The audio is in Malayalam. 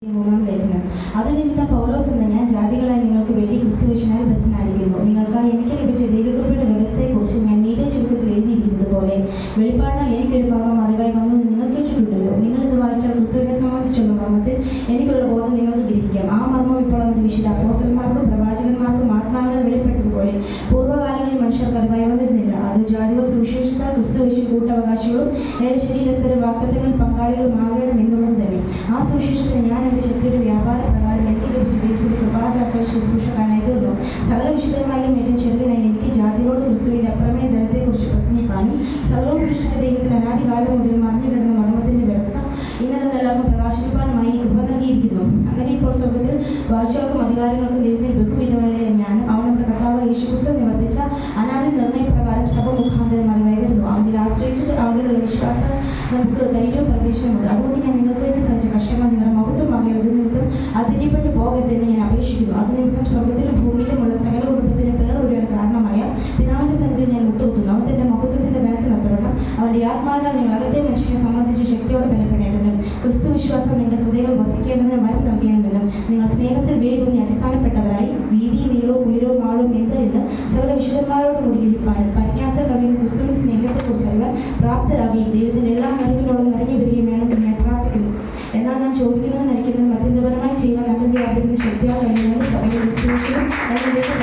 ലേഖനം. അതുനിമിത്തം പൗലോസ് എന്ന ഞാൻ ജാതികളായി നിങ്ങൾക്ക് വേണ്ടി ക്രിസ്തുയേശുവിനാൽ ബദ്ധനായിരിക്കുന്നു. നിങ്ങൾക്കായി എനിക്ക് ലഭിച്ച ദൈവകൃപയുടെ വ്യവസ്ഥയെക്കുറിച്ച് ഞാൻ മീതെ ചുരുക്കത്തിൽ എഴുതിയിരിക്കുന്നത് പോലെ വെളിപ്പാടിനാൽ എനിക്കൊരു ഭാഗം അറിവായി വന്നത് നിങ്ങൾ കേട്ടിട്ടുണ്ടല്ലോ. നിങ്ങൾ ഇത് വായിച്ചാൽ ക്രിസ്തുവിനെ സംബന്ധിച്ചുള്ള മർമ്മത്തിൽ എനിക്കുള്ള ബോധം നിങ്ങൾക്ക് ഗ്രഹിക്കാം. ആ മർമ്മം ഇപ്പോൾ അവന്റെ വിശുദ്ധ അപ്പോസ്തലന്മാർക്കും പ്രവാചകന്മാർക്കും ആത്മാവിനാൽ വെളിപ്പെട്ടതുപോലെ പൂർവ്വകാലങ്ങളിൽ മനുഷ്യർക്ക് അറിവായി വന്നിരുന്നില്ല. അത് ജാതികൾ സുവിശേഷത്താൽ ക്രിസ്തുയേശുവിൽ കൂട്ടവകാശികളും ഏറെ ശരീരസ്ഥരും വാഗ്ദത്തങ്ങളിൽ പങ്കാളികളും ആകണം എന്നുള്ളത് തന്നെ. ആ സുവിശേഷത്തിന് ഞാൻ എൻ്റെ ശക്തിയുടെ വ്യാപാര പ്രകാരം എനിക്ക് ലഭിച്ച ദൈവത്തിന്റെ കൃപാദാത്ത ശുശ്രൂഷക്കാരനായി തീർന്നു. സകല വിശുദ്ധമായും ഏറ്റവും ചെറുവിനായി എനിക്ക് ജാതികളോട് ക്രിസ്തുവിന്റെ അപ്രമേയ ധനത്തെക്കുറിച്ച് പ്രസംഗിപ്പാനും സകലവും സൃഷ്ടിച്ച ദൈവത്തിൽ അനാദികാലം മുതൽ മറിഞ്ഞു കിടന്ന മർമ്മത്തിന്റെ വ്യവസ്ഥ ഇന്നതെല്ലാവർക്കും പ്രകാശിപ്പാനുമായി കൃപ നൽകിയിരിക്കുന്നു. അങ്ങനെ ഇപ്പോൾ സ്വർഗത്തിൽ വാഴ്ചകൾക്കും അധികാരങ്ങൾക്കും ദൈവത്തിന് ബഹുവിധമായ ജ്ഞാനം അവൻ നമ്മുടെ കർത്താവ് യേശുക്രിസ്തു നിവർത്തിച്ച അനാദി നിർണയപ്രകാരം സഭ മുഖാന്തരം അറിവായി വരുന്നു. അവനിൽ ആശ്രയിച്ചിട്ട് അവനിലുള്ള വിശ്വാസം നമുക്ക് ധൈര്യവും പ്രവേശനമുണ്ട്. അതുകൊണ്ട് ഞാൻ നിങ്ങൾക്ക് വേണ്ടി സഹിച്ച കഷ്ടങ്ങൾ നിങ്ങളുടെ മഹത്വമാകരുത് നിമിത്തം അതിരിപ്പെട്ടു പോകരുതെന്ന് ഞാൻ അപേക്ഷിക്കുന്നു. അതുനിമിത്തം സ്വർഗത്തിലും ഭൂമിയിലുമുള്ള സകല കുടുംബത്തിന് പേർ ഒരാൻ കാരണമായ പിതാവിന്റെ സന്നിധിയിൽ ഞാൻ മുട്ടുകുത്തുന്നു. അവൻ തന്റെ മഹത്വത്തിന്റെ ധനത്തിനൊത്തവണ്ണം അവന്റെ ആത്മാവിനാൽ നിങ്ങൾ അകത്തെ മനുഷ്യനെ സംബന്ധിച്ച് ശക്തിയോടെ ബലപ്പെടേണ്ടതും ക്രിസ്തു വിശ്വാസം നിങ്ങളുടെ ഹൃദയങ്ങൾ വസിക്കേണ്ടതിന് വരം നൽകേണ്ടതും നിങ്ങൾ സ്നേഹത്തിൽ വേരൂന്നി അടിസ്ഥാനപ്പെട്ടവരായി വീതി നീളവും ഉയരവും ആഴവും എന്ത് എന്ന് സകല വിശുദ്ധന്മാരോട് കൂടി ഇരിപ്പാനും പരിജ്ഞാത്ത കവിയുന്ന ക്രിസ്തുവിന്റെ സ്നേഹത്തെക്കുറിച്ച് അറിയാൻ പ്രാപ്തരാകുകയും ദൈവത്തിന്റെ എല്ലാ അറിവിനോടും നിറഞ്ഞു വരികയും വേണമെന്ന് ഞാൻ പ്രാർത്ഥിക്കുന്നു. എന്നാൽ ഞാൻ ചോദിക്കുന്നതും നയിക്കുന്നതും അത്യന്തപരമായി ചെയ്യുവാൻ നമ്മിൽ വ്യാപിക്കുന്ന ശക്തിയാൽ കഴിയുന്നത് സഭയുടെ ക്രിസ്തുവിനും അതിലേക്ക്